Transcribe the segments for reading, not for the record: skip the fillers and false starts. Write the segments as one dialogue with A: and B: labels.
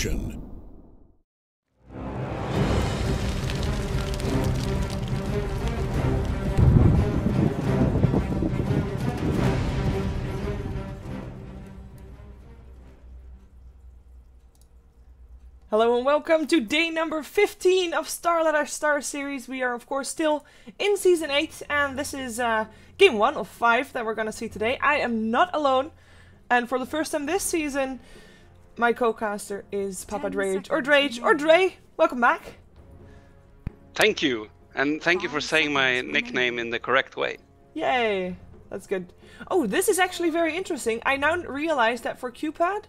A: action.
B: Hello and welcome to day number 15 of StarLadder Star Series. We are of course still in Season 8 and this is game 1 of 5 that we're gonna see today. I am not alone and for the first time this season my co-caster is Papa Drage or Dre. Welcome back.
C: Thank you, and thank you for saying my nickname in the correct way.
B: Yay, that's good. Oh, this is actually very interesting. I now realize that for QPAD,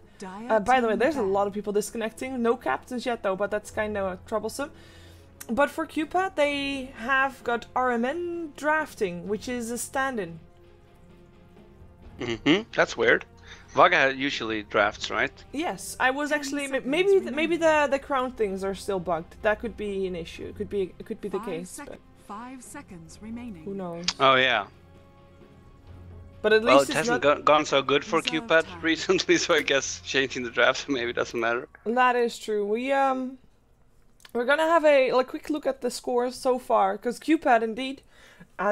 B: by the way, there's a lot of people disconnecting. No captains yet though, but that's kind of troublesome. But for QPAD, they have got RMN drafting, which is a stand-in.
C: That's weird. Vaga usually drafts, right?
B: Yes, I was actually maybe the crown things are still bugged. That could be an issue. It could be the case. But
D: 5 seconds remaining.
B: who knows?
C: Oh yeah.
B: But at
C: Well,
B: least
C: it hasn't gone so good for QPAD recently, so I guess changing the draft maybe doesn't matter.
B: That is true. We're gonna have a quick look at the scores so far, because QPAD indeed,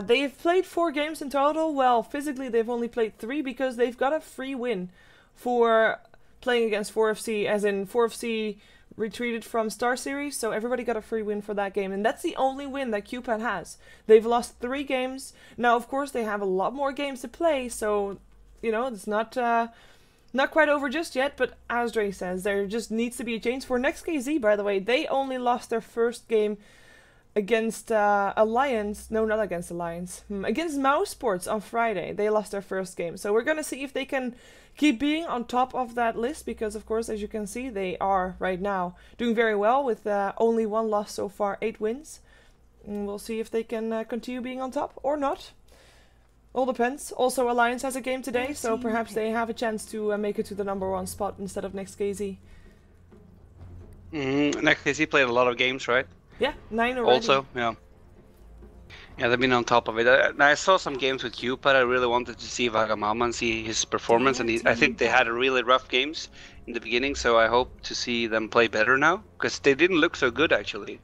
B: they've played 4 games in total. Well, physically they've only played 3 because they've got a free win for playing against 4FC, as in 4FC retreated from Star Series, so everybody got a free win for that game, and that's the only win that QPAD has. They've lost 3 games. Now, of course, they have a lot more games to play, so, you know, it's not quite over just yet, but as Dre says, there just needs to be a change. For NEXT.kz, by the way, they only lost their first game against Alliance. No, not against Alliance. Against Mouse Sports on Friday. They lost their first game. So we're going to see if they can keep being on top of that list, because of course, as you can see, they are right now doing very well with only 1 loss so far, 8 wins. And we'll see if they can continue being on top or not. All depends. Also, Alliance has a game today, so perhaps they have a chance to make it to the #1 spot instead of NEXT.kz.
C: NEXT.kz played a lot of games, right?
B: Yeah, 9 already.
C: Also, yeah. Yeah, they've been on top of it. I saw some games with QPAD. I really wanted to see Vagamama and see his performance, and I think they had really rough games in the beginning, so I hope to see them play better now, because they didn't look so good actually.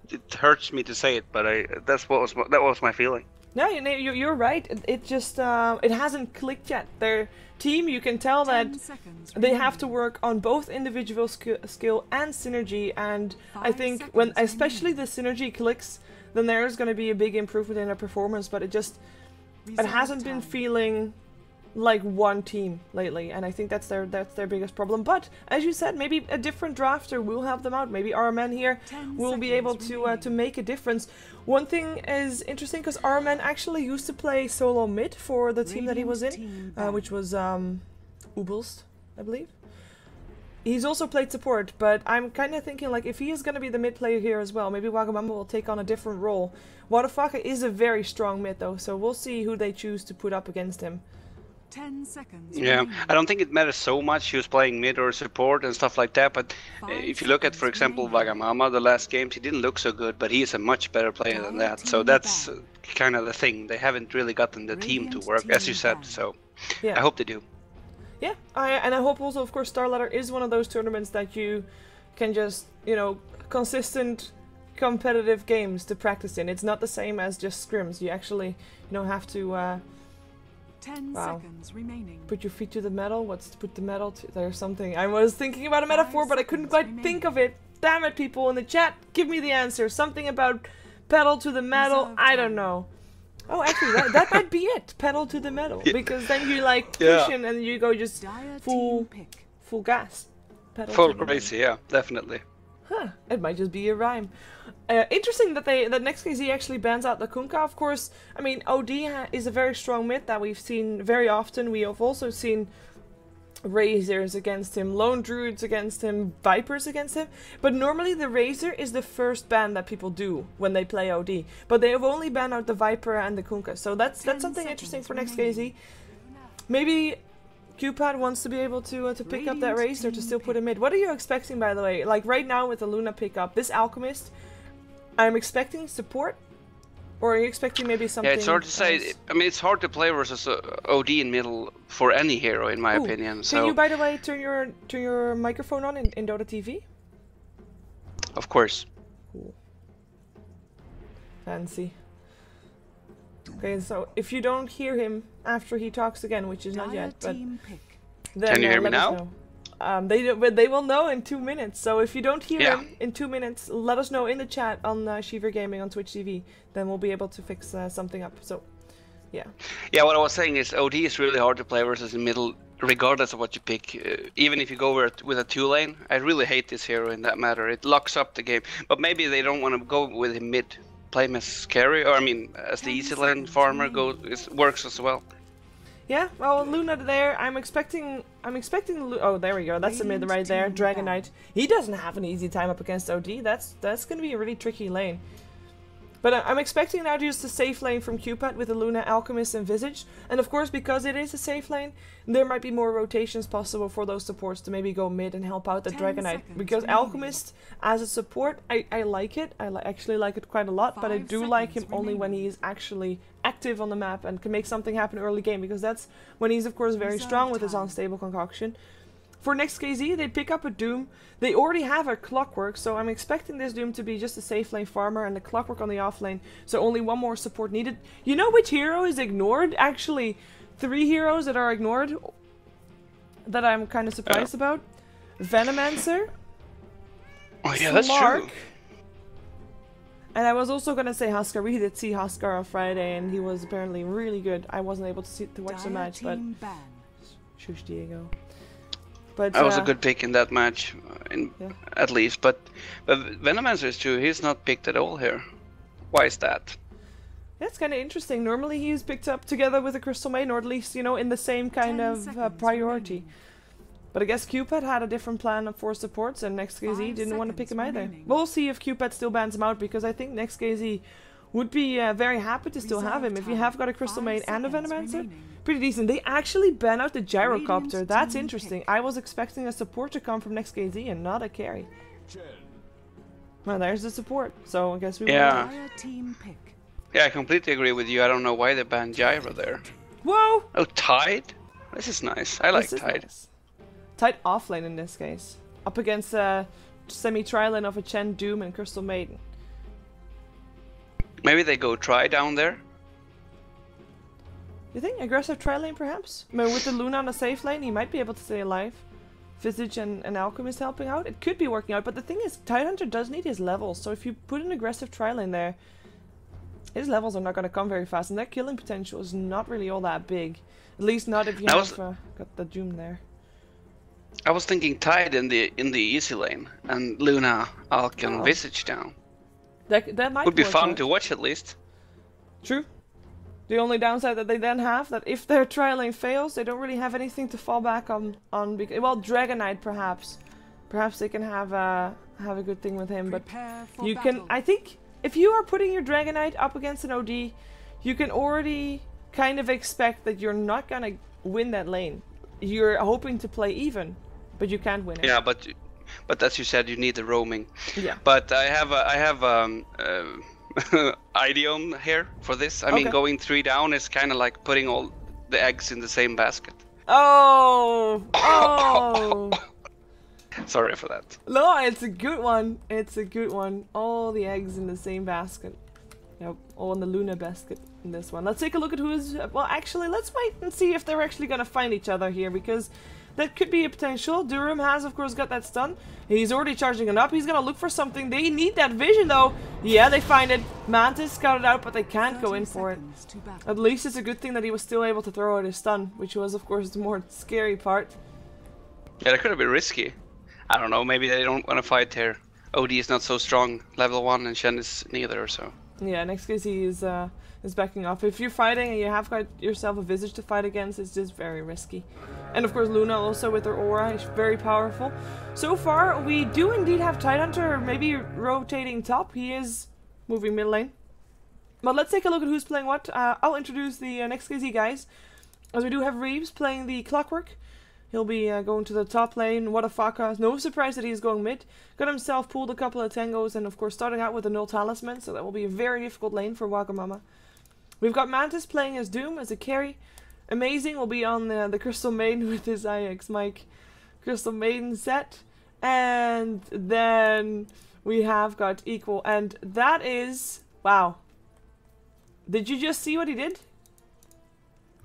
C: It hurts me to say it, but that was my feeling.
B: No, you're right. It just it hasn't clicked yet. Their team, you can tell that they have to work on both individual skill and synergy, and I think when especially the synergy clicks, then there's going to be a big improvement in their performance, but it hasn't been feeling like one team lately, and I think that's their biggest problem. But as you said, maybe a different drafter will help them out. Maybe RMN here will be able to make a difference. One thing is interesting, because RMN actually used to play solo mid for the team that he was in, which was Ubelst, I believe. He's also played support, but I'm kind of thinking, like, if he is going to be the mid player here as well, maybe Wagamama will take on a different role. Wadafaka is a very strong mid, though, so we'll see who they choose to put up against him.
D: 10 seconds.
C: Yeah, I don't think it matters so much he was playing mid or support and stuff like that, but if you look at, for example, Vagamama, the last games, he didn't look so good, but he is a much better player than that, so that's kind of the thing. They haven't really gotten the team to work, as you said, so yeah. I hope they do.
B: Yeah, and I hope also, of course, StarLadder is one of those tournaments that you can just, you know, consistent competitive games to practice in. It's not the same as just scrims. You actually, you know, have to
D: 10 seconds remaining.
B: Put your feet to the metal. What's to put the metal to? There's something. I was thinking about a metaphor, but I couldn't quite think of it. Damn it, people in the chat, give me the answer. Something about pedal to the metal. I don't know. Oh, actually, that might be it. Pedal to the metal, because then you like pushing and you go just full gas. Pedal
C: full crazy, yeah, definitely.
B: Huh? It might just be a rhyme. Interesting that NEXT.kz actually bans out the Kunkka. Of course, I mean OD is a very strong mid that we've seen very often. We have also seen Razors against him, Lone Druids against him, Vipers against him, but normally the Razor is the first ban that people do when they play OD, but they have only banned out the Viper and the Kunkka, so that's something interesting for NEXT.kz. Maybe QPAD wants to be able to pick up that Razor to still put him mid. What are you expecting, by the way? Like right now with the Luna pickup, this Alchemist, I'm expecting support Or are you expecting maybe something?
C: Yeah, it's hard to say.
B: else?
C: I mean, it's hard to play versus OD in middle for any hero, in my opinion. So
B: can you, by the way, turn your microphone on in Dota TV?
C: of course.
B: Cool. Fancy. Okay, so if you don't hear him after he talks again, which is not yet, but then,
C: Can you hear me
B: let us
C: now?
B: know. They will know in 2 minutes. So if you don't hear him in 2 minutes, let us know in the chat on Shiver Gaming on Twitch TV. Then we'll be able to fix something up. So, yeah.
C: Yeah, what I was saying is OD is really hard to play versus in middle, regardless of what you pick. Even if you go with a 2-lane, I really hate this hero in that matter. It locks up the game. But maybe they don't want to go with him mid. Play him as carry, or I mean, as the easy lane farmer works as well.
B: Yeah, well, Luna there, I'm expecting oh, there we go, that's the mid right there, Dragon Knight. He doesn't have an easy time up against OD, that's going to be a really tricky lane. But I'm expecting now just a safe lane from QPAD with the Luna, Alchemist and Visage. And of course, because it is a safe lane, there might be more rotations possible for those supports to maybe go mid and help out the Dragon Knight. Because Alchemist, as a support, I like it. I actually like it quite a lot, but I do like him only when he is actually active on the map and can make something happen early game. Because that's when he's, of course, very strong with his unstable concoction. For NEXT.kz, they pick up a Doom. They already have a Clockwork, so I'm expecting this Doom to be just a safe lane farmer and the Clockwork on the off lane, so only one more support needed. You know which hero is ignored? Actually, 3 heroes that are ignored that I'm kind of surprised about. Venomancer.
C: Oh yeah, that's true.
B: And I was also gonna say Huskar. We did see Huskar on Friday, and he was apparently really good. I wasn't able to watch the match, but shush, Diego. But
C: that was a good pick in that match, at least. But Venomancer is true. He's not picked at all here. Why is that?
B: That's kind of interesting. Normally he's picked up together with a Crystal Maiden, or at least, you know, in the same kind of priority. Remaining. But I guess QPAD had a different plan for supports, and NEXT.kz didn't want to pick him either. We'll see if QPAD still bans him out, because I think NEXT.kz would be very happy to still have him. If you have got a Crystal Maiden and a Venomancer, pretty decent. They actually ban out the Gyrocopter. That's interesting. I was expecting a support to come from NEXT.kz and not a carry. Well, there's the support. So I guess we will.
C: Yeah, I completely agree with you. I don't know why they banned Gyro there.
B: Whoa!
C: Oh, Tide? This is nice. I like Tide.
B: Nice. Tide offlane in this case. Up against a semi-tri-lane of a Chen, Doom and Crystal Maiden.
C: Maybe they go try down there.
B: You think aggressive tri-lane perhaps? I mean, with the Luna on a safe lane, he might be able to stay alive. Visage and Alchemist helping out. It could be working out, but the thing is, Tidehunter does need his levels. So if you put an aggressive tri-lane there, his levels are not going to come very fast, and that killing potential is not really all that big. At least not if you have got the Doom there.
C: I was thinking Tide in the easy lane, and Luna, Alch and Visage down.
B: That might
C: would be fun to watch at least.
B: True. The only downside that they then have, that if their tri lane fails, they don't really have anything to fall back on. Well, Dragon Knight perhaps. Perhaps they can have a good thing with him, but you can. I think if you are putting your Dragon Knight up against an OD, you can already kind of expect that you're not gonna win that lane. You're hoping to play even, but you can't win it.
C: Yeah, but as you said, you need the roaming.
B: Yeah.
C: But I have idiom here for this. I mean, going 3 down is kind of like putting all the eggs in the same basket.
B: Oh! Oh!
C: Sorry for that.
B: No, it's a good one. It's a good one. All the eggs in the same basket. Yep, all in the Luna basket in this one. Let's take a look at who is... Well, actually, let's wait and see if they're actually going to find each other here, because that could be a potential. Durham has, of course, got that stun. He's already charging it up. He's going to look for something. They need that vision, though. Yeah, they find it. Mantis scouted out, but they can't go in for it. At least it's a good thing that he was still able to throw out his stun, which was, of course, the more scary part.
C: Yeah, that could have been risky. I don't know, maybe they don't want to fight here. OD is not so strong, level 1, and Shen is neither, so...
B: Yeah, NEXT.kz is backing off. If you're fighting and you have got yourself a Visage to fight against, it's just very risky. And of course Luna also with her aura is very powerful. So far, we do indeed have Tidehunter maybe rotating top. He is moving mid lane. But let's take a look at who's playing what. I'll introduce the NEXT.kz guys. As we do have Reeves playing the Clockwork. He'll be going to the top lane. What a Faka. No surprise that he's going mid. Got himself pulled a couple of tangos and of course starting out with a null talisman. So that will be a very difficult lane for Wagamama. We've got Mantis playing as Doom as a carry. Amazing will be on the Crystal Maiden with his IX Mike Crystal Maiden set. And then we have got Equal. And that is... Wow. Did you just see what he did?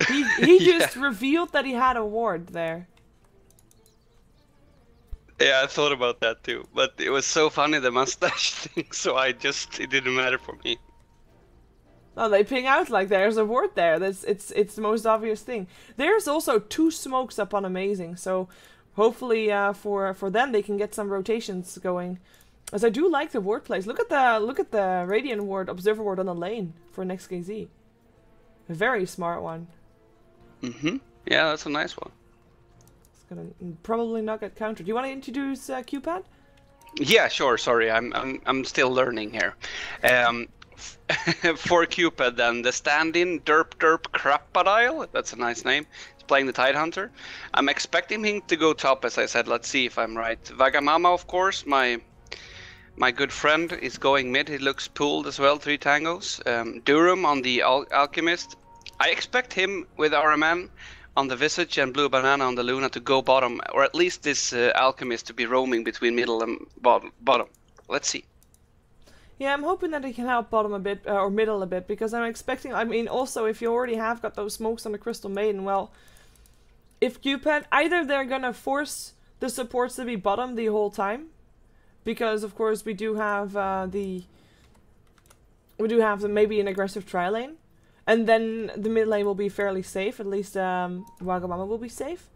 B: He just revealed that he had a ward there.
C: Yeah, I thought about that too, but it was so funny, the mustache thing, so it didn't matter for me.
B: Oh, they ping out like there's a ward there. It's the most obvious thing. There's also 2 smokes up on Amazing, so hopefully for them they can get some rotations going. As I do like the ward plays. Look at the Radiant ward, Observer ward on the lane for NEXT.kz. A very smart one.
C: Yeah, that's a nice one.
B: Gonna probably not get countered. Do you want to introduce QPAD?
C: Yeah, sure. Sorry, I'm still learning here. For QPAD, then the stand-in derp crocodile. That's a nice name. He's playing the Tidehunter. I'm expecting him to go top, as I said. Let's see if I'm right. Wagamama, of course, my good friend, is going mid. He looks pulled as well. 3 tangos. Durham on the Alchemist. I expect him with RMN on the Visage and Blue Banana on the Luna to go bottom, or at least this Alchemist to be roaming between middle and bottom. Let's see.
B: Yeah, I'm hoping that he can help bottom a bit, or middle a bit, because I'm expecting, I mean, also, if you already have got those smokes on the Crystal Maiden, well, if QPAD, either they're gonna force the supports to be bottom the whole time, because, of course, we do have maybe an aggressive tri lane, and then the mid lane will be fairly safe, at least Wagamama will be safe.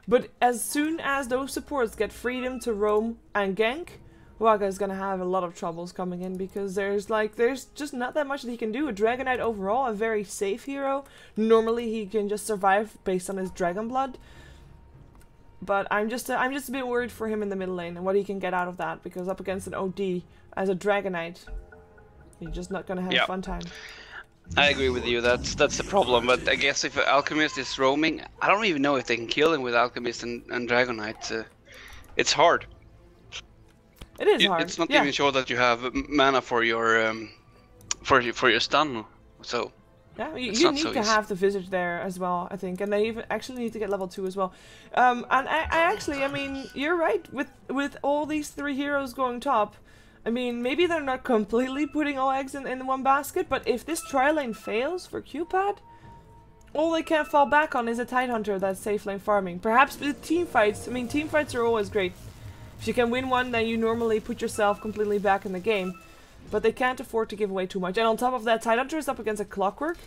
B: But as soon as those supports get freedom to roam and gank, Waga is gonna have a lot of troubles coming in, because there's just not that much that he can do. A Dragon Knight overall, a very safe hero. Normally he can just survive based on his Dragon Blood. But I'm just a bit worried for him in the middle lane and what he can get out of that, because up against an OD as a Dragon Knight, you're just not gonna have a fun time.
C: I agree with you. That's the problem. But I guess if Alchemist is roaming, I don't even know if they can kill him with Alchemist and Dragon Knight. It's hard.
B: It is hard.
C: It's not even sure that you have mana for your stun. So
B: yeah, you need to have the Visage there as well, I think, and they even actually need to get level 2 as well. And I mean, you're right with all these 3 heroes going top. I mean, maybe they're not completely putting all eggs in one basket, but if this tri lane fails for QPAD, all they can fall back on is a Tidehunter that's safe lane farming. Perhaps with team fights. I mean, team fights are always great. If you can win one, then you normally put yourself completely back in the game. But they can't afford to give away too much. And on top of that, Tidehunter is up against a Clockwork.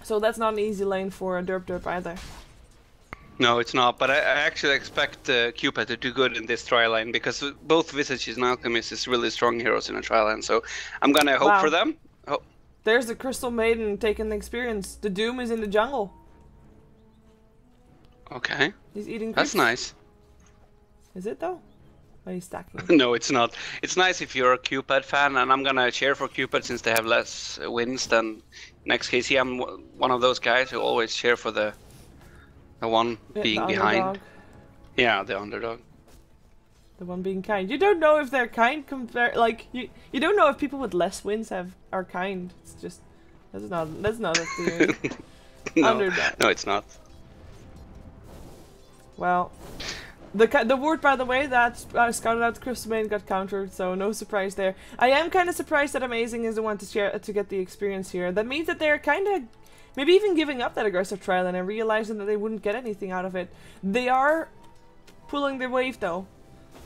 B: So that's not an easy lane for a derp either.
C: No, it's not, but I actually expect QPAD to do good in this tri-line, because both Visages and Alchemist is really strong heroes in a tri-line, so I'm gonna hope for them. Oh.
B: There's the Crystal Maiden taking the experience. The Doom is in the jungle.
C: Okay.
B: He's eating
C: creeps. That's nice.
B: Is it though? Or he's stacking?
C: No, it's not. It's nice if you're a QPAD fan, and I'm gonna cheer for QPAD since they have less wins than NEXT.kz. I'm one of those guys who always cheer for the one being behind.
B: Underdog.
C: Yeah, the underdog.
B: The one being kind. You don't know if they're kind compared. Like you don't know if people with less wins are kind. It's just that's not a theory. Underdog.
C: No, it's not.
B: Well, the ward, by the way, that scouted out Crystal Maiden got countered, so no surprise there. I am kind of surprised that Amazing is the one to get the experience here. That means that they're kind of maybe even giving up that aggressive trial and realizing that they wouldn't get anything out of it. They are pulling their wave though,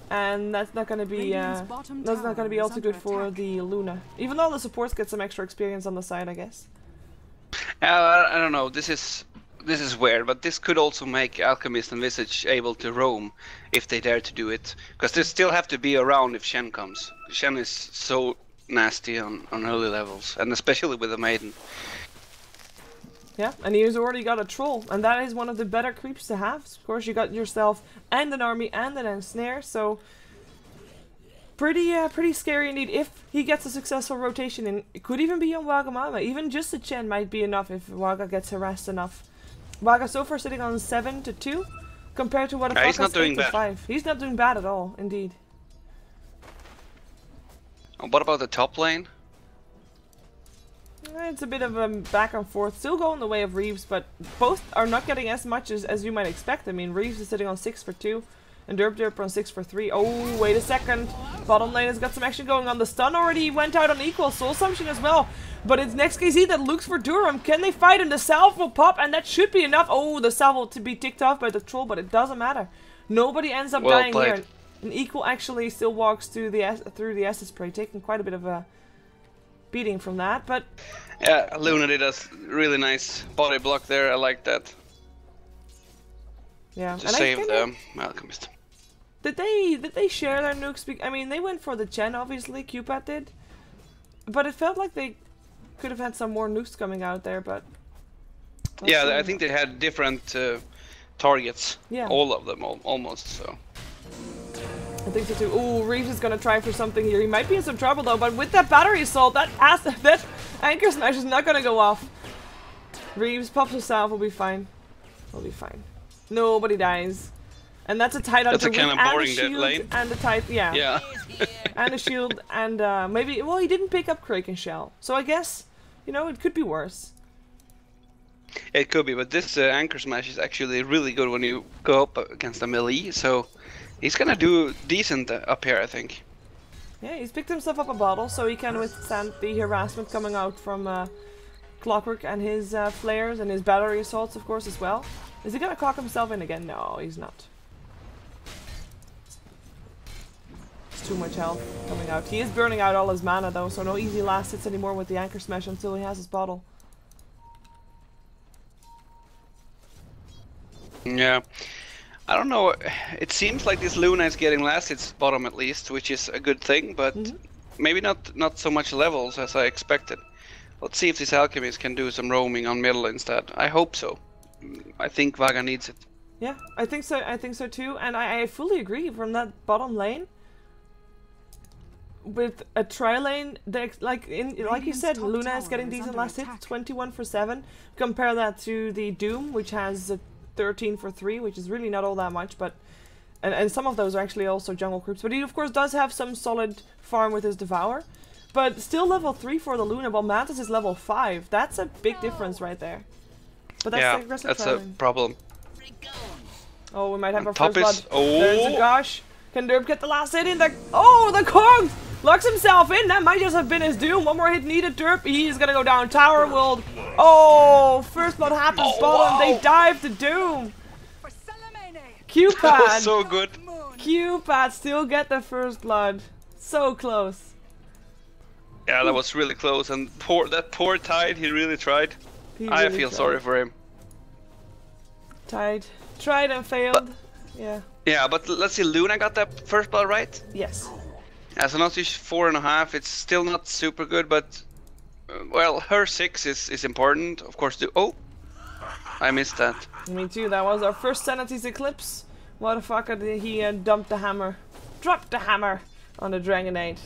B: and that's not going to be all too good for the Luna. Even though the supports get some extra experience on the side, I guess.
C: I don't know. This is weird, but this could also make Alchemist and Visage able to roam if they dare to do it, because they still have to be around if Shen comes. Shen is so nasty on early levels, and especially with the Maiden.
B: Yeah, and he's already got a troll, and that is one of the better creeps to have. Of course, you got yourself and an army and an ensnare, so pretty scary indeed. If he gets a successful rotation, and it could even be on Wagamama. Even just a Chen might be enough if Waga gets harassed enough. Waga so far sitting on 7-2, compared to what a
C: he's not doing bad.
B: 5. He's not doing bad at all, indeed.
C: What about the top lane?
B: It's a bit of a back and forth. Still going the way of Reeves, but both are not getting as much as you might expect. I mean, Reeves is sitting on 6 for 2, and Derp on 6 for 3. Oh, wait a second. Bottom lane has got some action going on. The stun already went out on equal. Soul Assumption as well. But it's NEXT.kz that looks for Durham. Can they fight him? The salve will pop, and that should be enough. Oh, the salve will be ticked off by the troll, but it doesn't matter. Nobody ends up dying here. And equal actually still walks through the acid spray, taking quite a bit of a beating from that, but...
C: Yeah, Luna did a really nice body block there. I like that.
B: Yeah,
C: to save the Alchemist.
B: Did they share their nukes? I mean, they went for the Chen, obviously. QPAD did, but it felt like they could have had some more nukes coming out there. But
C: yeah, I think they had different targets.
B: Yeah,
C: all of them almost. So.
B: I think so too. Ooh, Reeves is gonna try for something here. He might be in some trouble though, but with that battery assault, that anchor smash is not gonna go off. Reeves pops himself, will be fine. We'll be fine. Nobody dies. And that's a tight
C: That's a kind of boring dead lane.
B: And a tight, yeah.
C: Yeah.
B: And a shield, and maybe, well, he didn't pick up Kraken Shell. So I guess, you know, it could be worse.
C: It could be, but this anchor smash is actually really good when you go up against a melee, so he's gonna do decent up here, I think.
B: Yeah, he's picked himself up a bottle, so he can withstand the harassment coming out from Clockwork and his flares and his battery assaults, of course, as well. Is he gonna clock himself in again? No, he's not. It's too much health coming out. He is burning out all his mana, though, so no easy last hits anymore with the anchor smash until he has his bottle.
C: Yeah. I don't know, it seems like this Luna is getting last hits bottom at least, which is a good thing, but maybe not so much levels as I expected. Let's see if this Alchemist can do some roaming on middle instead. I hope so. I think Vaga needs it.
B: Yeah, I think so too, and I fully agree from that bottom lane. With a tri lane, like you said, Luna is getting decent last hits, 21 for 7. Compare that to the Doom, which has 13 for 3, which is really not all that much, but and some of those are actually also jungle creeps. But he of course does have some solid farm with his Devour, but still level 3 for the Luna, while Mantis is level 5. That's a big difference right there. But that's
C: that's a problem.
B: Oh, we might have our first blood.
C: Oh,
B: there's a gosh. Can Derp get the last hit in? The Kong locks himself in. That might just have been his doom. One more hit needed. Derp, he's gonna go down. Tower will. Oh, first blood happens. Bottom. They dive to doom. QPAD.
C: That was so good.
B: QPAD still get the first blood. So close.
C: Yeah, that was really close. And that poor Tide, he really tried. I feel sorry for him.
B: Tide tried and failed. Yeah.
C: Yeah, but let's see. Luna got that first blood right.
B: Yes.
C: Yeah, so not 4.5. It's still not super good, but well, her 6 is important, of course. Oh, I missed that.
B: Me too. That was our first Sanity's Eclipse. What the fuck? He dumped the hammer, dropped the hammer on the Dragonite.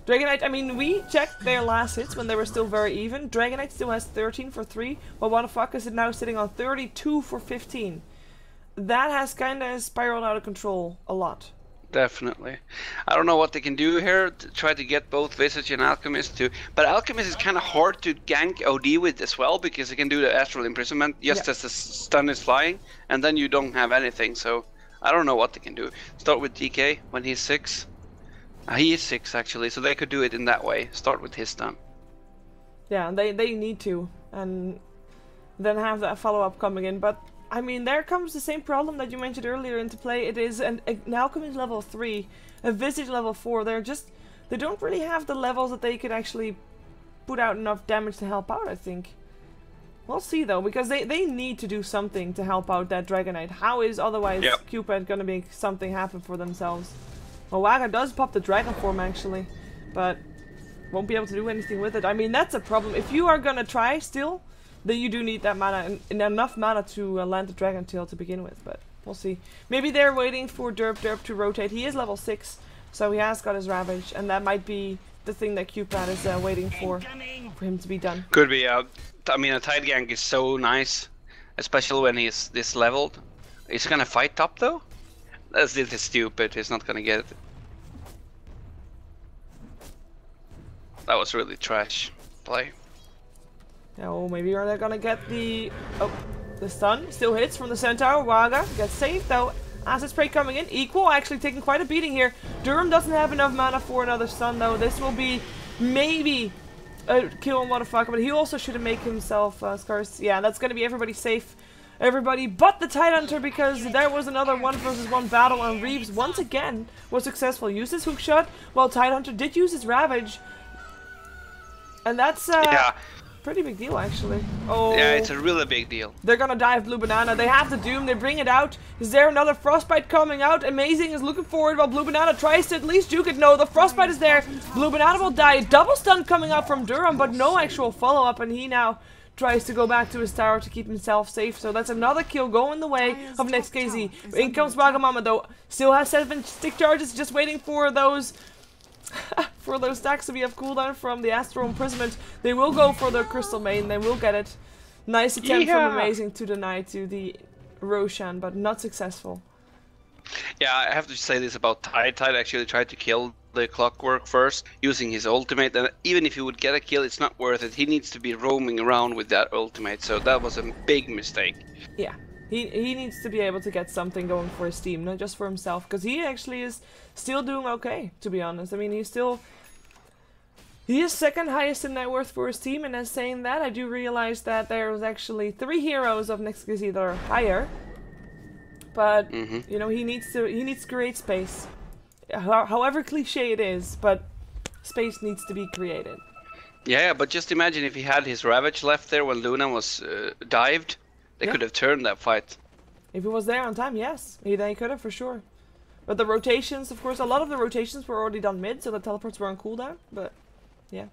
B: Dragonite. I mean, we checked their last hits when they were still very even. Dragonite still has 13 for 3. Well, what the fuck is it now sitting on 32 for 15? That has kind of spiraled out of control a lot.
C: Definitely. I don't know what they can do here to try to get both Visage and Alchemist to... But Alchemist is kind of hard to gank OD with as well, because he can do the Astral Imprisonment just as the stun is flying, and then you don't have anything, so I don't know what they can do. Start with DK when he's 6. He is 6 actually, so they could do it in that way. Start with his stun. Yeah,
B: they need to, and then have that follow-up coming in, but... I mean, there comes the same problem that you mentioned earlier into play. It is an Alchemist level 3, a Visage level 4. They don't really have the levels that they could actually put out enough damage to help out, I think. We'll see though, because they need to do something to help out that Dragonite. How is otherwise QPAD gonna make something happen for themselves? Well, Waga does pop the Dragon form actually, but won't be able to do anything with it. I mean, that's a problem. If you are gonna try still, then you do need that mana and enough mana to land the Dragon Tail to begin with, but we'll see. Maybe they're waiting for Derp to rotate. He is level 6, so he has got his Ravage, and that might be the thing that QPAD is waiting for him to be done.
C: Could be. I mean, a Tide gank is so nice, especially when he's this leveled. He's gonna fight top though? This is stupid. He's not gonna get it. That was really trash play.
B: Oh, maybe they're gonna get the... Oh, the stun still hits from the Centaur. Waga gets saved though. Acid spray coming in. Equal actually taking quite a beating here. Durham doesn't have enough mana for another stun though. This will be maybe a kill on motherfucker, but he also should have made himself scars. Yeah, that's gonna be everybody safe. Everybody but the Tidehunter, because there was another 1v1 battle and Reeves once again was successful. Used his hook shot while Tidehunter did use his Ravage. And that's
C: yeah.
B: Pretty big deal actually. Oh,
C: yeah, it's a really big deal.
B: They're gonna die of Blue Banana. They have the Doom. They bring it out. Is there another Frostbite coming out? Amazing is looking forward while Blue Banana tries to at least juke it. No, the Frostbite is there. Blue Banana will die. Double stun coming out from Durham, but no actual follow-up, and he now tries to go back to his tower to keep himself safe. So that's another kill going the way of NEXT.kz. In comes Wagamama though. Still has 7 stick charges, just waiting for those for those stacks to be of cooldown from the Astral Imprisonment. They will go for the Crystal Main. They will get it. Nice attempt from Amazing to deny to the Roshan, but not successful.
C: Yeah, I have to say this about Tide. Tide actually tried to kill the Clockwork first using his ultimate, and even if he would get a kill, it's not worth it. He needs to be roaming around with that ultimate, so that was a big mistake.
B: Yeah. He needs to be able to get something going for his team, not just for himself, because he actually is still doing okay, to be honest. I mean, he is second highest in net worth for his team, and as saying that, I do realize that there was actually 3 heroes of NEXT.kz that are higher. But you know, he needs to create space. However cliche it is, but space needs to be created.
C: Yeah, but just imagine if he had his Ravage left there when Luna was dived. They could have turned that fight.
B: If he was there on time, yes. They could have for sure. But the rotations, of course, a lot of the rotations were already done mid, so the teleports were on cooldown. But, yeah.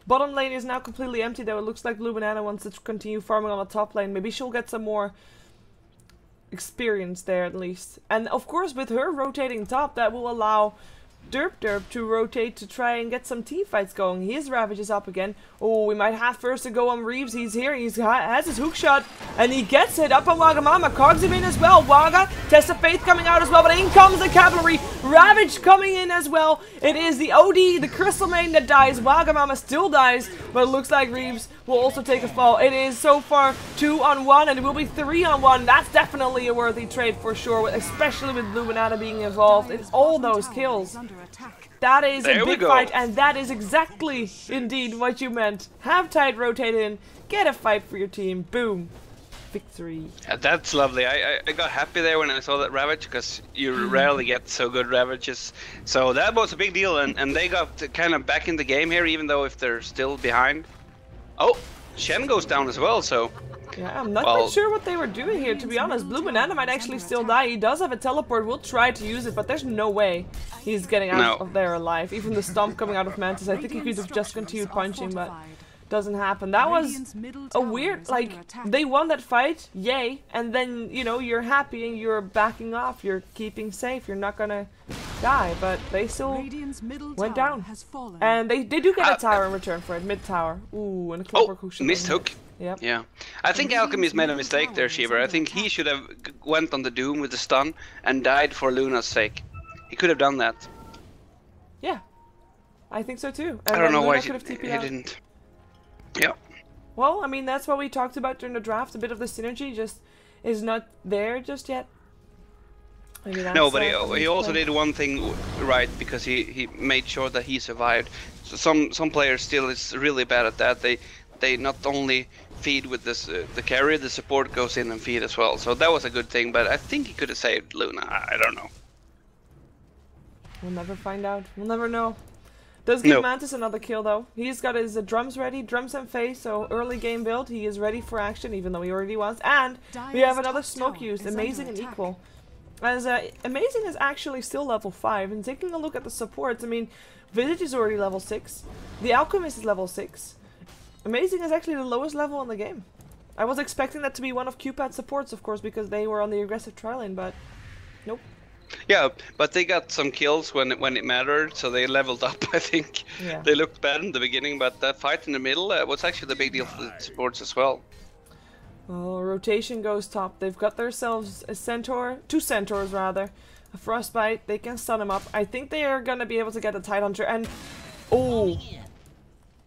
B: Bottom lane is now completely empty, though. It looks like Blue Banana wants to continue farming on the top lane. Maybe she'll get some more experience there, at least. And, of course, with her rotating top, that will allow Derp to rotate to try and get some team fights going. His Ravage is up again. Oh, we might have first to go on Reeves. He's here. He has his hook shot. And he gets it up on Wagamama. Cogs him in as well. Waga, Test of Faith coming out as well. But in comes the cavalry. Ravage coming in as well. It is the OD, the Crystal Main that dies. Wagamama still dies. But it looks like Reeves will also take a fall. It is so far 2-on-1. And it will be 3-on-1. That's definitely a worthy trade for sure. Especially with Blue Banana being involved in all those kills. That is a big fight, and that is exactly, indeed, what you meant. Have Tide rotate in, get a fight for your team, boom. Victory.
C: Yeah, that's lovely. I got happy there when I saw that Ravage, because you rarely get so good Ravages. So that was a big deal, and they got kind of back in the game here, even though if they're still behind. Oh, Shen goes down as well, so...
B: Yeah, I'm not quite sure what they were doing here, to be honest. Blue Banana might actually still die. He does have a teleport. We'll try to use it, but there's no way he's getting out of there alive. Even the stomp coming out of Mantis, I think he could have just continued punching, but doesn't happen. That was a weird, like, they won that fight, yay, and then, you know, you're happy and you're backing off, you're keeping safe, you're not gonna die, but they still went down. And they do get a tower in return for it, mid-tower. Ooh, and a clockwork hook.
C: Missed hook.
B: Yep.
C: Yeah, I think Alchemist made a mistake there, Shiver. I think he should have went on the Doom with the stun and died for Luna's sake. He could have done that.
B: Yeah, I think so too. And
C: I don't know why
B: he
C: didn't. Yeah.
B: Well, I mean, that's what we talked about during the draft. A bit of the synergy just is not there just yet.
C: No, but he also did one thing right, because he made sure that he survived. So some players still is really bad at that. They not only feed with this the carry, the support goes in and feed as well. So that was a good thing, but I think he could have saved Luna. I don't know.
B: We'll never find out. We'll never know. Does give Mantis another kill though. He's got his drums ready, drums and face, so early game build. He is ready for action, even though he already was. And we have another smoke used, Amazing and Equal. As Amazing is actually still level 5, and taking a look at the supports, I mean, Visage is already level 6. The Alchemist is level 6. Amazing is actually the lowest level in the game. I was expecting that to be one of QPAD supports, of course, because they were on the aggressive tri lane, but nope.
C: Yeah, but they got some kills when it mattered, so they leveled up, I think.
B: Yeah.
C: They looked bad in the beginning, but that fight in the middle was actually the big deal for the supports as well.
B: Oh, rotation goes top. They've got themselves a centaur, 2 centaurs rather. A frostbite, they can stun him up. I think they are gonna be able to get the Tidehunter and... Oh!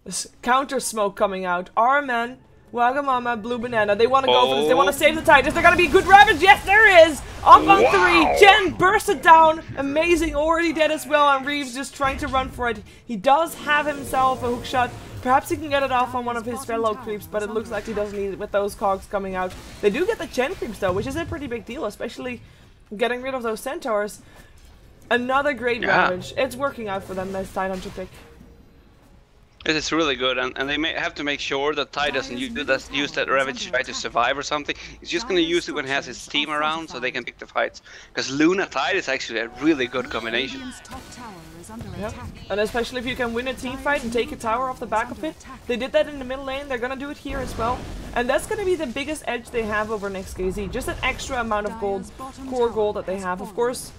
B: This counter smoke coming out. Our men, Wagamama, Blue Banana, they want to go for this. They want to save the tide. Is there going to be good ravage? Yes, there is! Up on 3. Jen bursted down. Amazing. Already dead as well. And Reeves just trying to run for it. He does have himself a hook shot. Perhaps he can get it off on one of his fellow creeps, but it looks like he doesn't need it with those cogs coming out. They do get the Chen creeps though, which is a pretty big deal, especially getting rid of those centaurs. Another great ravage. It's working out for them, this Tidehunter pick.
C: It is really good, and they have to make sure that Ty doesn't use that ravage to try to survive or something. He's just going to use it when he has his team around, so they can pick the fights. Because Luna Tide is actually a really good combination.
B: Yep. And especially if you can win a team fight and take a tower off the back of it. They did that in the middle lane, they're going to do it here as well. And that's going to be the biggest edge they have over NEXT.kz. Just an extra amount of gold, core gold that they have. Of course,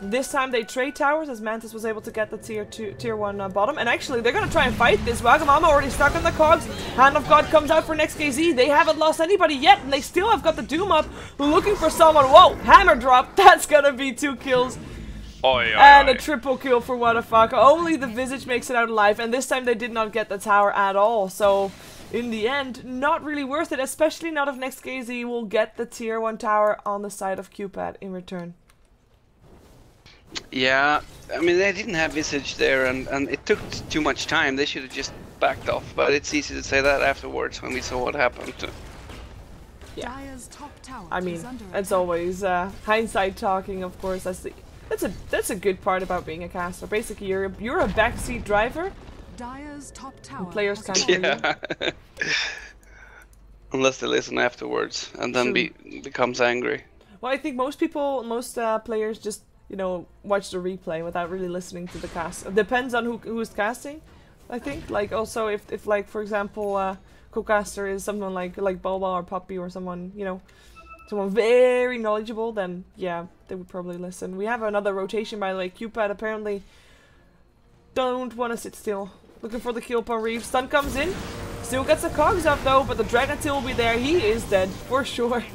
B: this time they trade towers as Mantis was able to get the tier 1 bottom. And actually, they're going to try and fight this. Wagamama already stuck on the cogs. Hand of God comes out for NEXT.kz. They haven't lost anybody yet, and they still have got the Doom up. Looking for someone. Whoa, hammer drop. That's going to be 2 kills. And a triple kill for what the fuck. Only the Visage makes it out alive. And this time they did not get the tower at all. So, in the end, not really worth it. Especially not if NEXT.kz will get the tier 1 tower on the side of QPAD in return.
C: Yeah, I mean they didn't have Visage there, and it took too much time. They should have just backed off, but it's easy to say that afterwards when we saw what happened.
B: Yeah, I mean, it's always hindsight talking, of course. That's a good part about being a caster. Basically, you're a backseat driver. And players can't hear you.
C: Unless they listen afterwards, and then becomes angry.
B: Well, I think most players just, you know, watch the replay without really listening to the cast. It depends on who's casting, I think. Like, also, if like, for example, co-caster is someone like Boba or Puppy or someone, you know, someone very knowledgeable, then yeah, they would probably listen. We have another rotation, by the way. QPAD apparently don't want to sit still. Looking for the kill upon Reeves. Stun comes in. Still gets the cogs up though, but the Dragon Tail will be there. He is dead, for sure.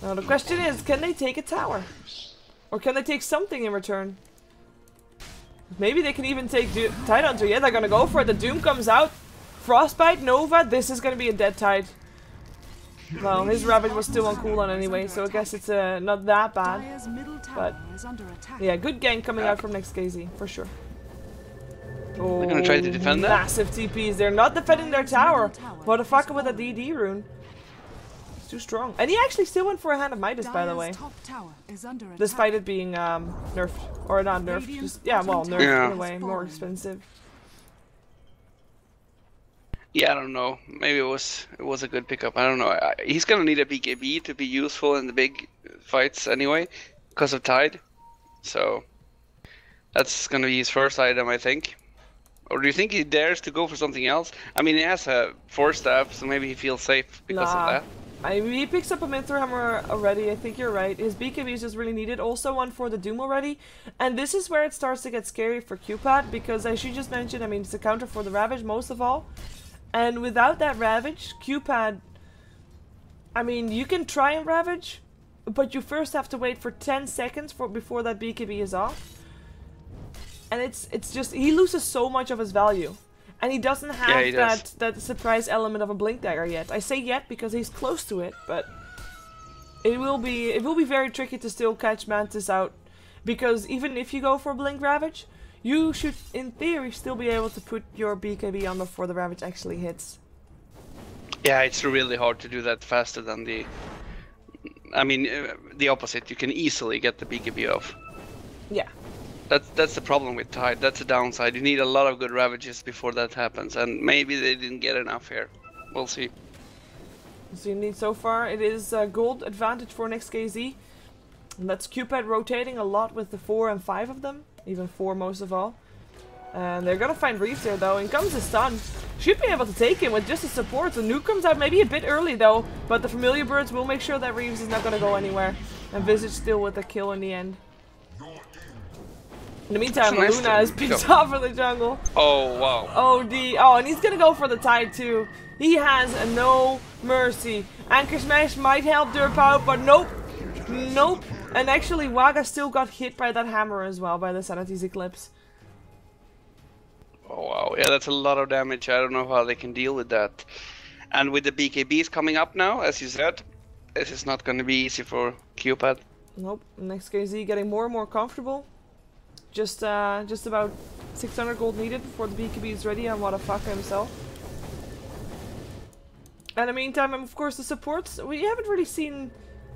B: Now the question is, can they take a tower? Or can they take something in return? Maybe they can even take Tidehunter. Yeah, they're gonna go for it. The Doom comes out. Frostbite, Nova. This is gonna be a dead Tide. Well, his Ravage was still on cooldown anyway, so I guess it's not that bad. But yeah, good gank coming out from NEXT.kz, for sure. Oh,
C: they're gonna try to defend that?
B: Massive TPs. They're not defending their tower. What the fuck with a DD rune? Too strong. And he actually still went for a Hand of Midas, by the way. Despite it being nerfed. Or not nerfed. Just, yeah, well, nerfed in a way. More expensive.
C: Yeah, I don't know. Maybe it was a good pickup. I don't know. He's gonna need a BKB to be useful in the big fights anyway, because of Tide. So that's gonna be his first item, I think. Or do you think he dares to go for something else? I mean, he has a Force Staff, so maybe he feels safe because of that.
B: I mean, he picks up a Mithril Hammer already, I think you're right. His BKB is just really needed. Also one for the Doom already. And this is where it starts to get scary for QPAD, because as you just mentioned, I mean, it's a counter for the Ravage most of all. And without that Ravage, QPAD, I mean, you can try and Ravage, but you first have to wait for 10 seconds before that BKB is off. And it's just, he loses so much of his value. And he doesn't have that surprise element of a Blink Dagger yet. I say yet because he's close to it, but it will be very tricky to still catch Mantis out, because even if you go for Blink Ravage, you should in theory still be able to put your BKB on before the Ravage actually hits.
C: Yeah, it's really hard to do that faster than the... I mean, the opposite. You can easily get the BKB off. Yeah. That's the problem with Tide. That's the downside. You need a lot of good Ravages before that happens, and maybe they didn't get enough here. We'll see.
B: So you need so far, it is gold advantage for NEXT.kz. And that's QPAD rotating a lot with the 4 and 5 of them, even 4 most of all. And they're gonna find Reeves here though. In comes the stun. Should be able to take him with just a support. The nuke comes out maybe a bit early though, but the Familiar Birds will make sure that Reeves is not gonna go anywhere. And Visage still with a kill in the end. In the meantime,
C: nice
B: Luna is picked off in the jungle.
C: Oh, wow.
B: Oh, and he's gonna go for the tide too. He has no mercy. Anchor Smash might help Derp out, but nope. Nope. And actually, Waga still got hit by that hammer as well, by the Sanity's Eclipse.
C: Oh, wow. Yeah, that's a lot of damage. I don't know how they can deal with that. And with the BKBs coming up now, as you said, this is not going to be easy for QPAD.
B: Nope. NEXT.kz getting more and more comfortable. Just about 600 gold needed before the BKB is ready on Wadafaka himself. And in the meantime, of course, the supports, we haven't really seen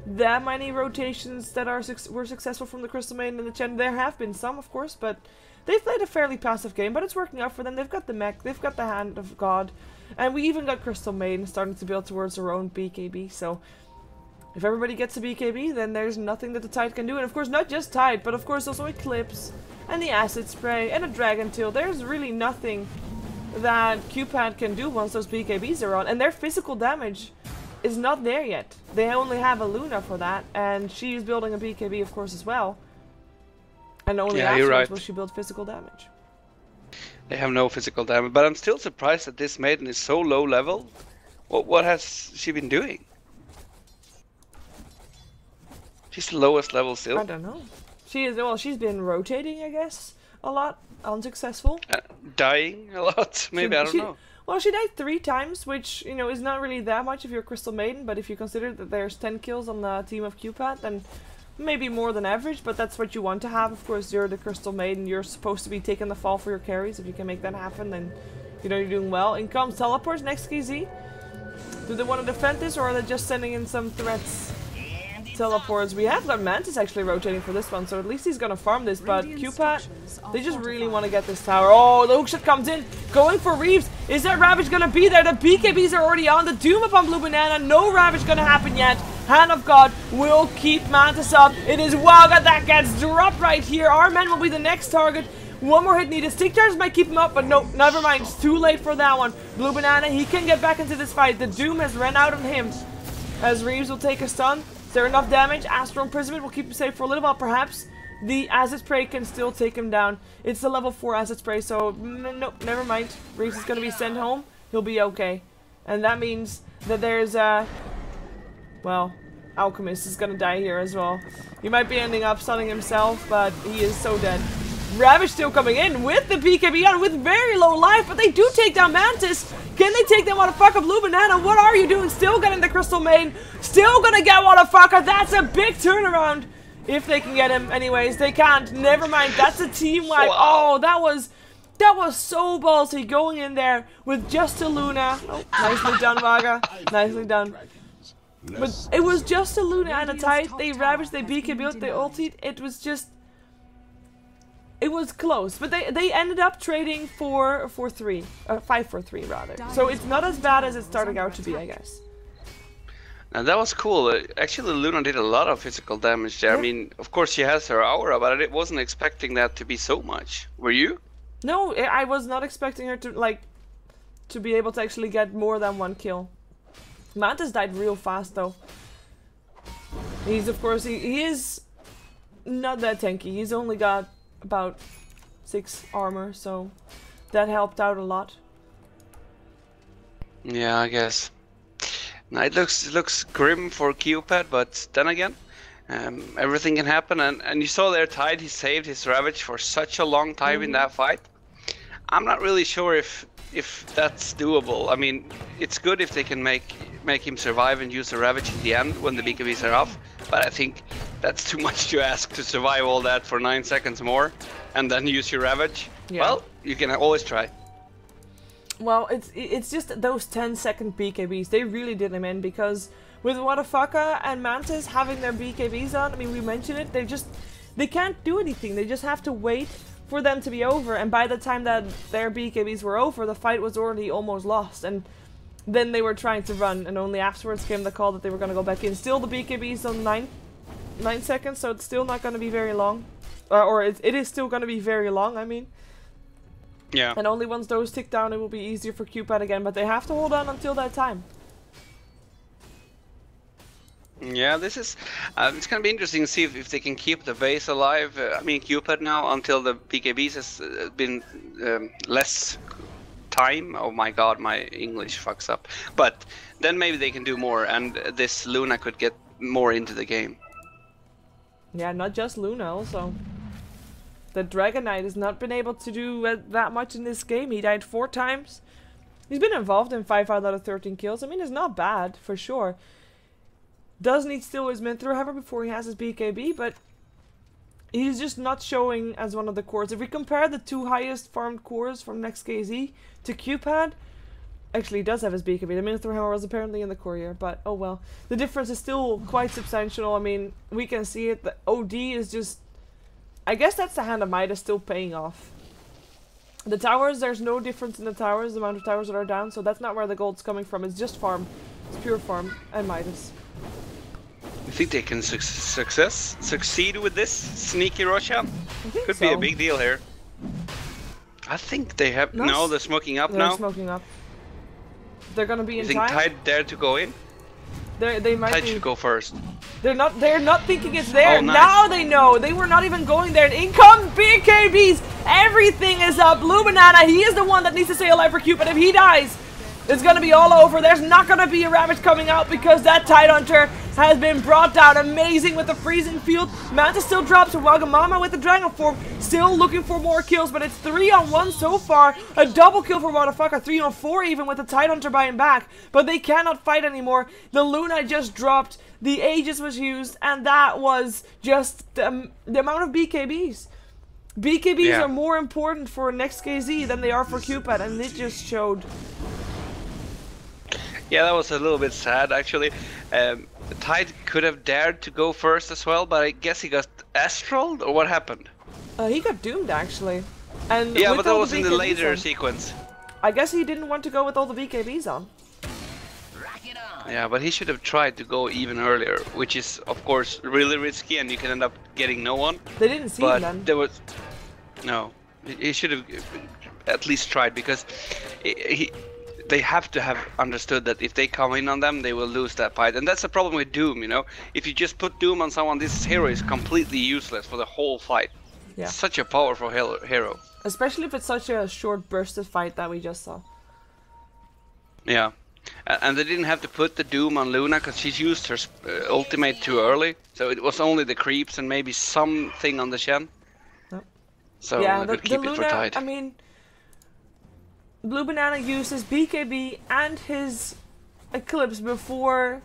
B: that many rotations that were successful from the Crystal Maiden and the Chen. There have been some, of course, but they've played a fairly passive game, but it's working out for them. They've got the mech, they've got the Hand of God, and we even got Crystal Maiden starting to build towards their own BKB, so if everybody gets a BKB, then there's nothing that the Tide can do. And of course, not just Tide, but of course also Eclipse, and the Acid Spray, and a Dragon Tail. There's really nothing that QPAD can do once those BKBs are on, and their physical damage is not there yet. They only have a Luna for that, and she's building a BKB of course as well. And only afterwards will she build physical damage.
C: They have no physical damage, but I'm still surprised that this Maiden is so low level. What has she been doing? She's the lowest level still.
B: I don't know. She's been rotating, I guess, a lot. Unsuccessful.
C: Dying a lot, maybe, I don't know.
B: Well, she died 3 times, which, you know, is not really that much if you're Crystal Maiden, but if you consider that there's 10 kills on the team of QPAD, then maybe more than average, but that's what you want to have. Of course, you're the Crystal Maiden, you're supposed to be taking the fall for your carries. If you can make that happen, then, you know, you're doing well. In comes teleports, NEXT.kz. Do they want to defend this, or are they just sending in some threats? Teleports. We have got Mantis actually rotating for this one, so at least he's gonna farm this, but QPAD, they just really want to get this tower. Oh, the hookshot comes in, going for Reeves. Is that Ravage gonna be there? The BKBs are already on. The Doom upon Blue Banana. No Ravage gonna happen yet. Hand of God will keep Mantis up. It is Waga that gets dropped right here. Our man will be the next target. One more hit needed. Stick charges might keep him up, but no, never mind. It's too late for that one. Blue Banana, he can get back into this fight. The Doom has ran out on him, as Reeves will take a stun. Is there enough damage? Astral Imprisonment will keep him safe for a little while, perhaps. The Acid Spray can still take him down. It's the level 4 Acid Spray, so nope, never mind. Reeves is going to be sent home. He'll be okay. And that means that there's well, Alchemist is going to die here as well. He might be ending up stunning himself, but he is so dead. Ravage still coming in with the BKB on with very low life, but they do take down Mantis. Can they take down Wadafaka? Blue Banana, what are you doing? Still getting the Crystal Maiden. Still gonna get Wadafaka. That's a big turnaround. If they can get him. Anyways, they can't. Never mind. That's a team wipe. Oh, that was so ballsy going in there with just a Luna. Oh, nicely done, Waga. Nicely done. But it was just a Luna and a Tide. They ravaged, they BKB'd, they ultied. It was just... It was close, but they ended up trading 4-4-3, 5-4-3 rather. So it's not as bad as it started out to be, I guess.
C: And that was cool. Actually, Luna did a lot of physical damage there. Yeah. I mean, of course she has her aura, but I wasn't expecting that to be so much. Were you?
B: No, I was not expecting her to be able to actually get more than 1 kill. Mantis died real fast though. He's of course he is not that tanky. He's only got about 6 armor, so that helped out a lot.
C: Yeah, I guess. Now it looks grim for QPAD, but then again, everything can happen. And you saw there, Tide, he saved his Ravage for such a long time in that fight. I'm not really sure if that's doable. I mean, it's good if they can make him survive and use the Ravage in the end when the BKBs are off, but I think that's too much to ask to survive all that for 9 seconds more and then use your Ravage. Yeah. Well, you can always try.
B: Well, it's just those 10-second BKBs, they really did him in, because with Wadafaka and Mantis having their BKBs on, I mean, we mentioned it, they can't do anything. They just have to wait for them to be over, and by the time that their BKBs were over, the fight was already almost lost, and then they were trying to run, and only afterwards came the call that they were going to go back in. Still, the BKBs on 9 seconds, so it's still not going to be very long. Or it is still going to be very long, I mean.
C: Yeah.
B: And only once those tick down, it will be easier for QPAD again, but they have to hold on until that time.
C: Yeah, this is it's gonna be interesting to see if they can keep the base alive. I mean, QPAD now until the BKBs has been less time. Oh my god, my English fucks up. But then maybe they can do more, and this Luna could get more into the game.
B: Yeah, not just Luna, also. The Dragon Knight has not been able to do that much in this game. He died 4 times. He's been involved in 5 out of 13 kills. I mean, it's not bad, for sure. Does need still his min throw, however, before he has his BKB, but he's just not showing as one of the cores. If we compare the 2 highest farmed cores from NEXT.kz to QPAD, actually he does have his BKB. The min throw hammer was apparently in the courier, but oh well. The difference is still quite substantial. I mean, we can see it. The OD is just... I guess that's the hand of Midas still paying off. The towers, there's no difference in the towers, the amount of towers that are down, so that's not where the gold's coming from. It's just farm. It's pure farm and Midas.
C: You think they can succeed with this sneaky Russia? Could be a big deal here. I think they have. No, they're smoking up now.
B: They're smoking up. They're gonna be in time.
C: You think Tide dare to go in?
B: They might.
C: Tide should go first.
B: They're not thinking it's there.
C: Oh, nice.
B: Now they know. They were not even going there. And in comes BKBs. Everything is up. Blue Banana, he is the one that needs to stay alive for QPAD. If he dies, it's gonna be all over. There's not gonna be a Rampage coming out because that Tidehunter has been brought down. Amazing with the freezing field. Manta still drops to Wagamama with the Dragon Form. Still looking for more kills, but it's 3-on-1 so far. A double kill for Wadafaka. 3-on-4 even with the Tidehunter buying back. But they cannot fight anymore. The Luna just dropped. The Aegis was used. And that was just the amount of BKBs. BKBs are more important for NEXT.kz than they are for QPAD. And it just showed.
C: Yeah, that was a little bit sad actually. Tide could have dared to go first as well, but I guess he got astraled, or what happened?
B: He got doomed actually. And
C: yeah, but that was in the later sequence.
B: I guess he didn't want to go with all the BKBs on.
C: Yeah, but he should have tried to go even earlier, which is of course really risky, and you can end up getting no one.
B: They didn't see him then.
C: There was no. He should have at least tried, because they have to have understood that if they come in on them, they will lose that fight. And that's the problem with Doom, you know? If you just put Doom on someone, this hero is completely useless for the whole fight. Yeah. It's such a powerful hero.
B: Especially if it's such a short bursted fight that we just saw.
C: Yeah. And they didn't have to put the Doom on Luna, because she's used her ultimate too early. So it was only the creeps and maybe something on the Shen. Yep. So
B: yeah,
C: they could keep
B: Luna,
C: it for Tide.
B: I mean... Blue Banana used his BKB and his Eclipse before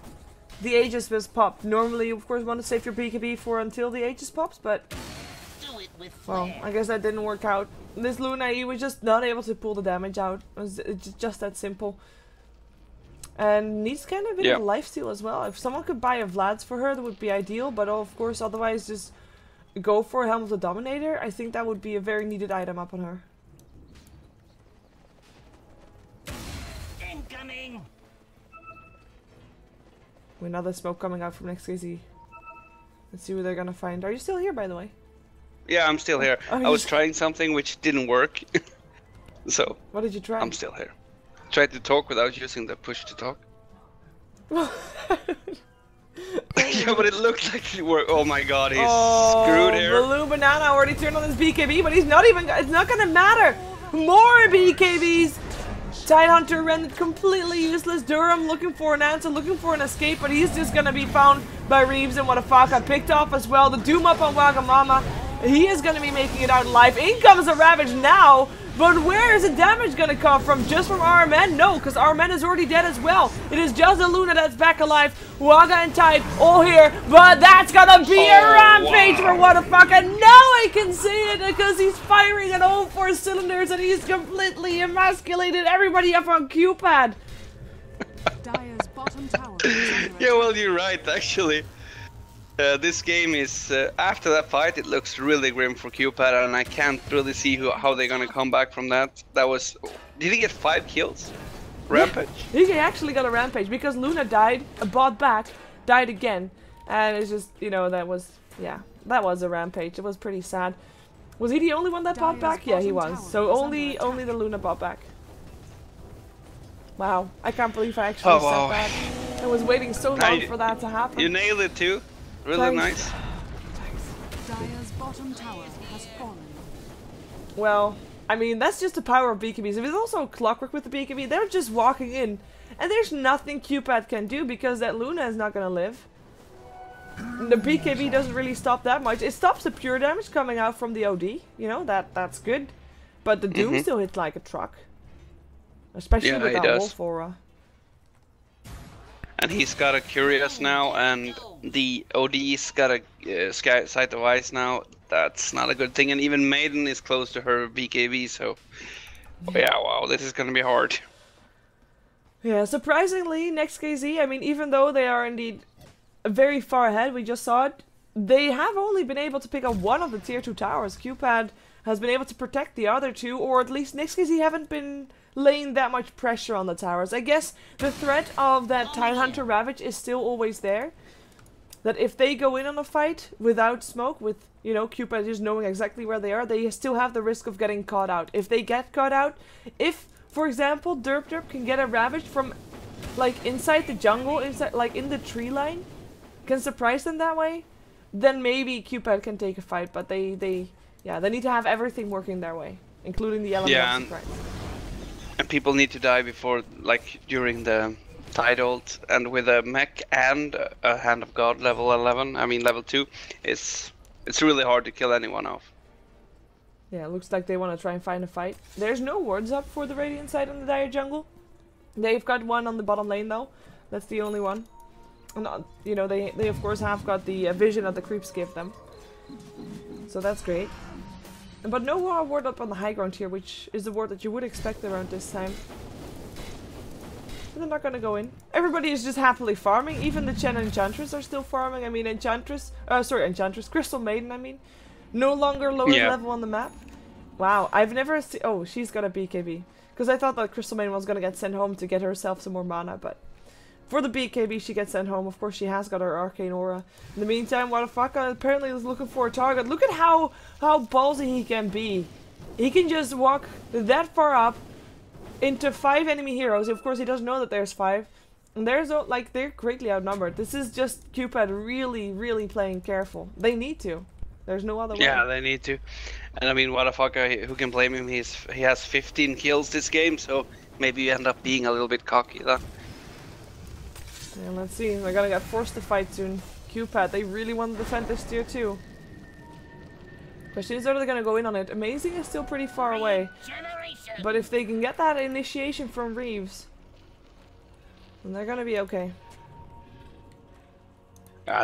B: the Aegis was popped. Normally, of course, you want to save your BKB for until the Aegis pops, but... well, I guess that didn't work out. This Luna, he was just not able to pull the damage out. It's just that simple. And needs kind of a bit of lifesteal as well. If someone could buy a Vlad's for her, that would be ideal, but of course, otherwise just go for Helm of the Dominator. I think that would be a very needed item up on her. Another smoke coming out from NEXT.kz. Let's see what they're gonna find. Are you still here, by the way?
C: Yeah, I'm still here. I was trying something which didn't work. So...
B: what did you try?
C: I'm still here. Tried to talk without using the push to talk. Yeah, but it looked like it worked. Oh my god, he's screwed here.
B: Blue Banana already turned on his BKB, but he's not even... it's not gonna matter! More BKBs! Tidehunter rendered completely useless. Durham looking for an answer, looking for an escape, but he's just gonna be found by Reeves and Wadafaka. Picked off as well. The Doom up on Wagamama. He is gonna be making it out alive. In comes a Ravage now, but where is the damage gonna come from? Just from RMN? No, because RMN is already dead as well. It is just the Luna that's back alive. Waga and Tide all here, but that's gonna be a rampage for Wadafaka. Now I can see it because he's firing at all 4 cylinders and he's completely emasculated everybody up on QPAD.
D: Dire's bottom tower.
C: Yeah, well, you're right, actually. This game is, after that fight, it looks really grim for QPAD, and I can't really see how they're gonna come back from that. That was... did he get 5 kills? Rampage?
B: He actually got a rampage, because Luna died, bought back, died again, and it's just, you know, that was, yeah, that was a rampage. It was pretty sad. Was he the only one that bought back? Yeah, he was. So only the Luna bought back. Wow, I can't believe I actually said that. I was waiting so long for that to happen.
C: You nailed it too. Really nice.
D: Dire's bottom tower has fallen.
B: Well, I mean, that's just the power of BKBs. If it's also clockwork with the BKB, they're just walking in. And there's nothing QPAD can do because that Luna is not gonna live. The BKB doesn't really stop that much. It stops the pure damage coming out from the OD. You know, that's good. But the Doom still hits like a truck. Especially with that Wolf Aura.
C: And he's got a Curious now, and the OD's got a Sight of Ice now. That's not a good thing, and even Maiden is close to her BKB, so... Yeah, wow, this is gonna be hard.
B: Yeah, surprisingly, NEXT.kz, I mean, even though they are indeed very far ahead, we just saw it, they have only been able to pick up one of the tier 2 towers. QPAD has been able to protect the other two, or at least NEXT.kz haven't been laying that much pressure on the towers. I guess the threat of that Tidehunter Ravage is still always there. That if they go in on a fight without smoke, with, you know, QPAD just knowing exactly where they are, they still have the risk of getting caught out. If they get caught out, if, for example, Derp can get a Ravage from, like, inside the jungle, inside, like, in the tree line, can surprise them that way, then maybe QPAD can take a fight, but they need to have everything working their way, including the element of surprise.
C: And people need to die before, like, during the Tide ult, and with a mech and a Hand of God level 11, I mean level 2, it's really hard to kill anyone off.
B: Yeah, it looks like they want to try and find a fight. There's no wards up for the Radiant side on the Dire jungle. They've got one on the bottom lane though. That's the only one. And, you know, they of course have got the vision that the creeps give them. So that's great. But no ward up on the high ground here, which is the ward that you would expect around this time. But they're not gonna go in. Everybody is just happily farming. Even the Chen Enchantress are still farming. I mean, Enchantress, Crystal Maiden, I mean. No longer lowest level on the map. Wow, I've never seen... Oh, she's got a BKB. Because I thought that Crystal Maiden was gonna get sent home to get herself some more mana, but... For the BKB, she gets sent home. Of course, she has got her Arcane Aura. In the meantime, Wadafaka apparently is looking for a target. Look at how ballsy he can be. He can just walk that far up into 5 enemy heroes. Of course, he doesn't know that there's 5. And there's like, they're greatly outnumbered. This is just QPAD really, really playing careful. They need to. There's no other way.
C: Yeah, they need to. And I mean, Wadafaka, who can blame him? He has 15 kills this game, so maybe you end up being a little bit cocky though.
B: Yeah, let's see. They're gonna get forced to fight soon. QPAD, they really want to defend this tier 2. Question is, are they gonna go in on it? Amazing is still pretty far away. But if they can get that initiation from Reeves, then they're gonna be okay.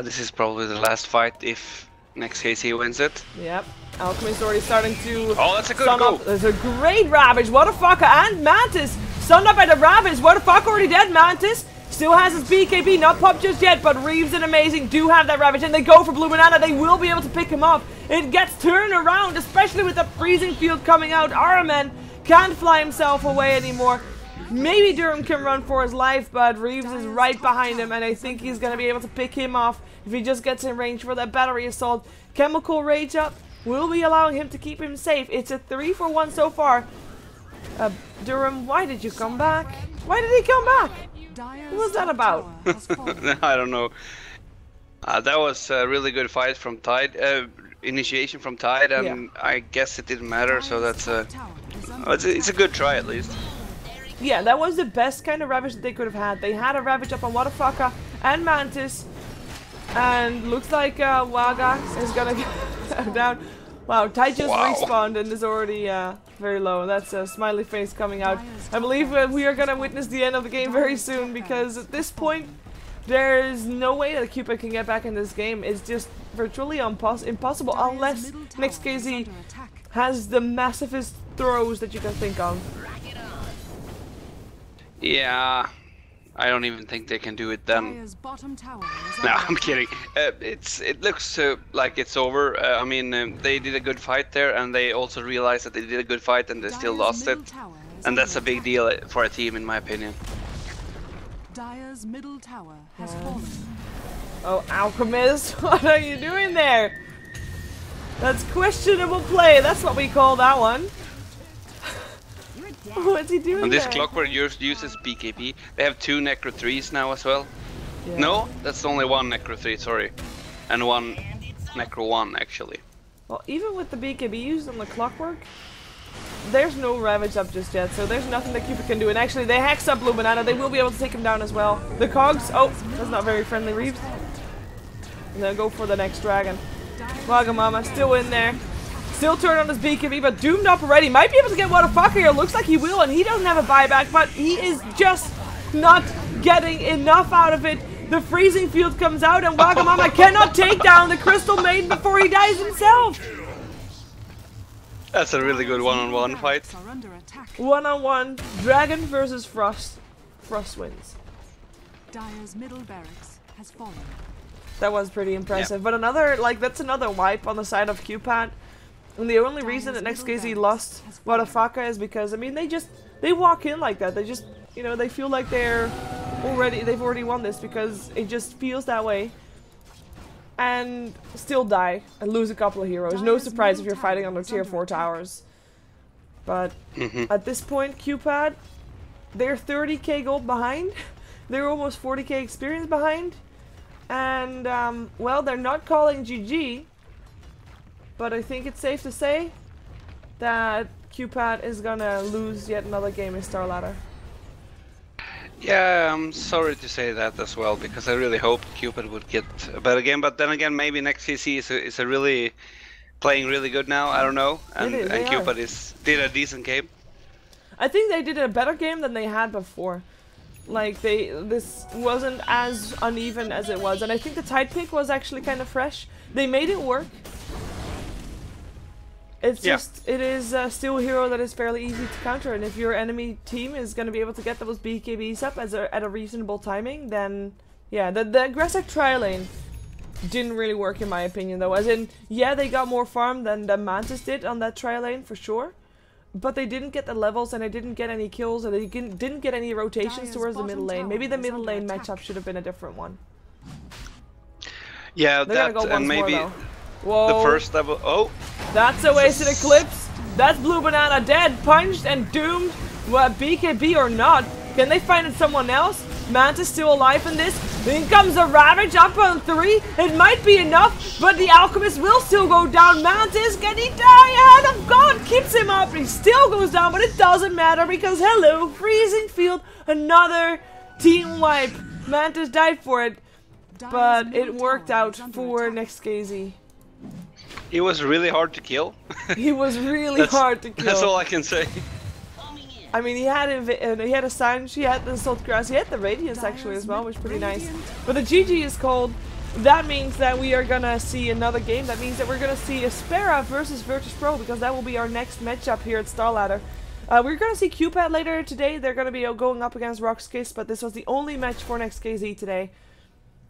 C: This is probably the last fight if NEXT.kz wins it.
B: Yep. Alchemist already starting to...
C: Oh, that's a good go!
B: There's a great Ravage. Wadafaka and Mantis. Stunned up by the Ravage. Wadafaka already dead. Mantis still has his BKB, not popped just yet, but Reeves and Amazing do have that Ravage, and they go for Blue Banana. They will be able to pick him up. It gets turned around, especially with the freezing field coming out. Araman can't fly himself away anymore. Maybe Durham can run for his life, but Reeves is right behind him, and I think he's going to be able to pick him off if he just gets in range for that battery assault. Chemical Rage up will be allowing him to keep him safe. It's a 3-for-1 so far. Durham, why did you come back? Why did he come back? What was that about?
C: I don't know. That was a really good fight from Tide. Initiation from Tide, and I guess it didn't matter, so that's it's a good try at least.
B: Yeah, that was the best kind of Ravage that they could have had. They had a Ravage up on Wadafaka and Mantis, and looks like Waga is gonna get down. Wow, Tide just respawned and is already very low. That's a smiley face coming out. I believe we are gonna witness the end of the game very soon, because at this point there's no way that QPAD can get back in this game. It's just virtually impossible unless NEXT.kz has the massivest throws that you can think of.
C: Yeah, I don't even think they can do it then. No, I'm kidding. It looks like it's over. I mean, they did a good fight there, and they also realized that they did a good fight and they still lost it. And that's a big deal for a team, in my opinion.
D: Dire's middle tower has fallen.
B: Oh, Alchemist, what are you doing there? That's questionable play. That's what we call that one. What's he doing
C: And this
B: there?
C: Clockwork uses BKB. They have 2 Necro 3s now as well.
B: Yeah.
C: No, that's only 1 Necro 3, sorry. And 1 Necro 1 actually.
B: Well, even with the BKB used on the Clockwork, there's no Ravage up just yet, so there's nothing that Cupid can do. And actually, they hex up Blue Banana. They will be able to take him down as well. The Cogs. Oh, that's not very friendly, Reeves. And they'll go for the next dragon. Wagamama still in there. Still turned on his BKB, but doomed up already. Might be able to get what a fucker here. Looks like he will, and he doesn't have a buyback, but he is just not getting enough out of it. The freezing field comes out, and Wagamama cannot take down the Crystal Maiden before he dies himself.
C: That's a really good one-on-one fight.
B: One-on-one, Dragon versus Frost. Frost wins.
D: Dire's middle barracks has fallen.
B: That was pretty impressive. But another, like, that's another wipe on the side of QPAD. And the only reason that NEXT.kz lost Wadafaka is because, I mean, they walk in like that. They just, you know, they feel like they've already won this because it just feels that way. And still die and lose a couple of heroes. No surprise if you're fighting on the tier 4 towers. But at this point, QPAD, they're 30k gold behind. They're almost 40k experience behind. And, well, they're not calling GG. But I think it's safe to say that QPAD is gonna lose yet another game in StarLadder.
C: Yeah, I'm sorry to say that as well, because I really hoped Cupid would get a better game. But then again, maybe NEXT.kz is a really playing really good now. I don't know, and Cupid did a decent game.
B: I think they did a better game than they had before. Like this wasn't as uneven as it was, and I think the tide pick was actually kind of fresh. They made it work. It's just, it is still a hero that is fairly easy to counter, and if your enemy team is going to be able to get those BKBs up at a reasonable timing, then yeah, the aggressive tri lane didn't really work in my opinion though, as in, yeah, they got more farm than the Mantis did on that tri lane for sure, but they didn't get the levels and they didn't get any kills and they didn't get any rotations towards the middle lane. Maybe the middle lane matchup should have been a different one.
C: Yeah,
B: they're
C: that and maybe
B: Whoa.
C: the first level. Oh,
B: that's a wasted eclipse. That's Blue Banana dead, punched and doomed. What, BKB or not? Can they find someone else? Mantis still alive in this. Then comes a Ravage up on 3. It might be enough, but the Alchemist will still go down. Mantis, can he die? Hand of God keeps him up. He still goes down, but it doesn't matter because hello, freezing field, another team wipe. Mantis died for it, but it worked out for NEXT.kz.
C: he was really hard to kill.
B: He was really hard to kill.
C: That's all I can say.
B: I mean, he had a Sange, he had the Salt Grass, he had the Radiance actually as well, which is pretty nice. But the GG is cold. That means that we are gonna see another game. That means that we're gonna see Aspera versus Virtus Pro, because that will be our next matchup here at StarLadder. We're gonna see QPAD later today. They're gonna be going up against Rockskiss, but this was the only match for NEXT.kz today.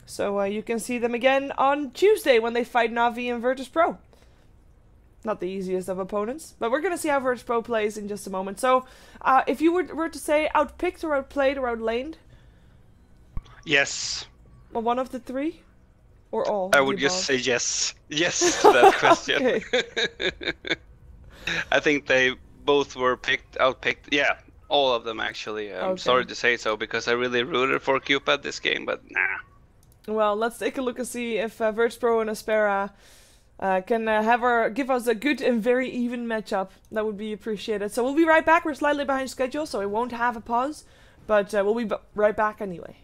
B: So you can see them again on Tuesday when they fight Na'Vi and Virtus Pro. Not the easiest of opponents, but we're going to see how Virtus Pro plays in just a moment. So, if you were to say outpicked or outplayed or outlaned?
C: Yes.
B: Well, one of the three? Or all?
C: I would just say yes. Yes to that question. I think they both were outpicked. Yeah, all of them actually. I'm sorry to say so, because I really rooted for QPAD this game, but nah. Well,
B: let's take a look and see if Virtus Pro and Aspera can give us a good and very even matchup. That would be appreciated. So we'll be right back. We're slightly behind schedule, so it won't have a pause, but we'll be right back anyway.